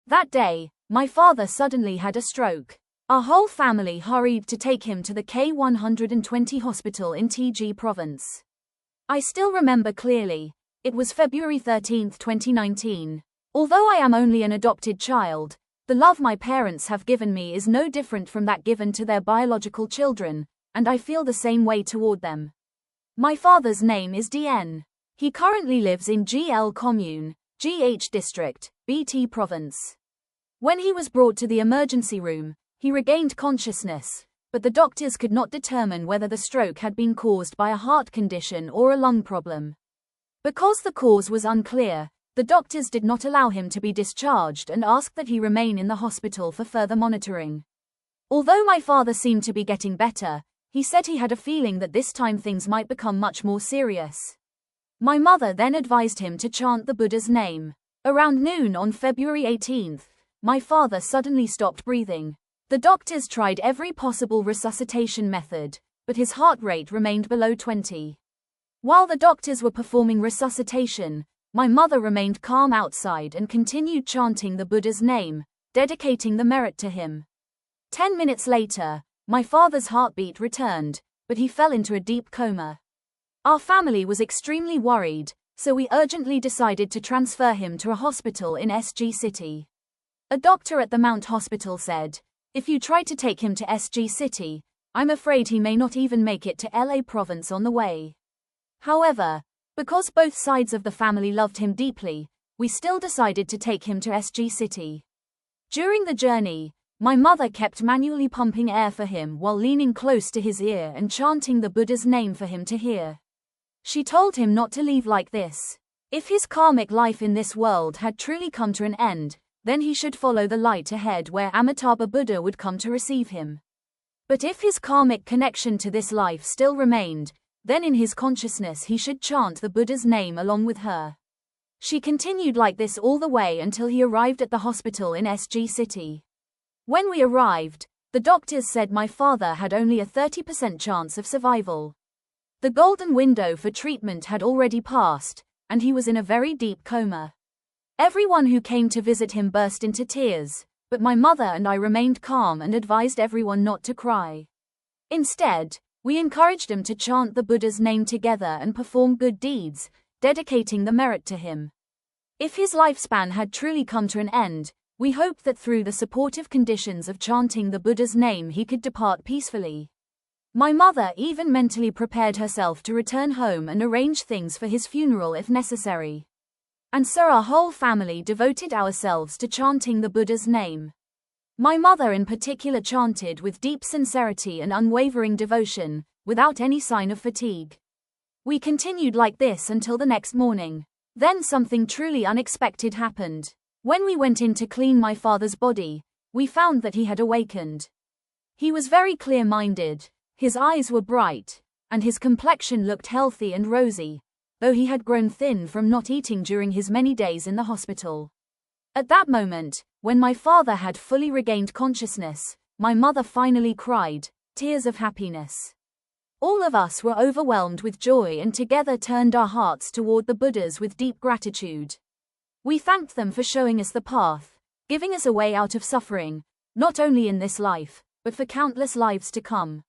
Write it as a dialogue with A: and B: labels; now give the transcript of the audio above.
A: That day, my father suddenly had a stroke. Our whole family hurried to take him to the K120 hospital in TG province. I still remember clearly. It was February 13, 2019. Although I am only an adopted child, the love my parents have given me is no different from that given to their biological children, and I feel the same way toward them. My father's name is DN. He currently lives in GL Commune, GH District, BT Province. When he was brought to the emergency room, he regained consciousness, but the doctors could not determine whether the stroke had been caused by a heart condition or a lung problem. Because the cause was unclear, the doctors did not allow him to be discharged and asked that he remain in the hospital for further monitoring. Although my father seemed to be getting better, he said he had a feeling that this time things might become much more serious. My mother then advised him to chant the Buddha's name. Around noon on February 18th, my father suddenly stopped breathing. The doctors tried every possible resuscitation method, but his heart rate remained below 20. While the doctors were performing resuscitation, my mother remained calm outside and continued chanting the Buddha's name, dedicating the merit to him. 10 minutes later, my father's heartbeat returned, but he fell into a deep coma. Our family was extremely worried, so we urgently decided to transfer him to a hospital in SG City. A doctor at the Mount Hospital said, "If you try to take him to SG City, I'm afraid he may not even make it to LA Province on the way." However, because both sides of the family loved him deeply, we still decided to take him to SG City. During the journey, my mother kept manually pumping air for him while leaning close to his ear and chanting the Buddha's name for him to hear. She told him not to leave like this. If his karmic life in this world had truly come to an end, then he should follow the light ahead where Amitabha Buddha would come to receive him. But if his karmic connection to this life still remained, then in his consciousness he should chant the Buddha's name along with her. She continued like this all the way until he arrived at the hospital in SG City. When we arrived, the doctors said my father had only a 30% chance of survival. The golden window for treatment had already passed, and he was in a very deep coma. Everyone who came to visit him burst into tears, but my mother and I remained calm and advised everyone not to cry. Instead, we encouraged them to chant the Buddha's name together and perform good deeds, dedicating the merit to him. If his lifespan had truly come to an end, we hoped that through the supportive conditions of chanting the Buddha's name he could depart peacefully. My mother even mentally prepared herself to return home and arrange things for his funeral if necessary. And so our whole family devoted ourselves to chanting the Buddha's name. My mother in particular chanted with deep sincerity and unwavering devotion, without any sign of fatigue. We continued like this until the next morning. Then something truly unexpected happened. When we went in to clean my father's body, we found that he had awakened. He was very clear-minded, his eyes were bright, and his complexion looked healthy and rosy, though he had grown thin from not eating during his many days in the hospital. At that moment, when my father had fully regained consciousness, my mother finally cried, tears of happiness. All of us were overwhelmed with joy and together turned our hearts toward the Buddhas with deep gratitude. We thanked them for showing us the path, giving us a way out of suffering, not only in this life, but for countless lives to come.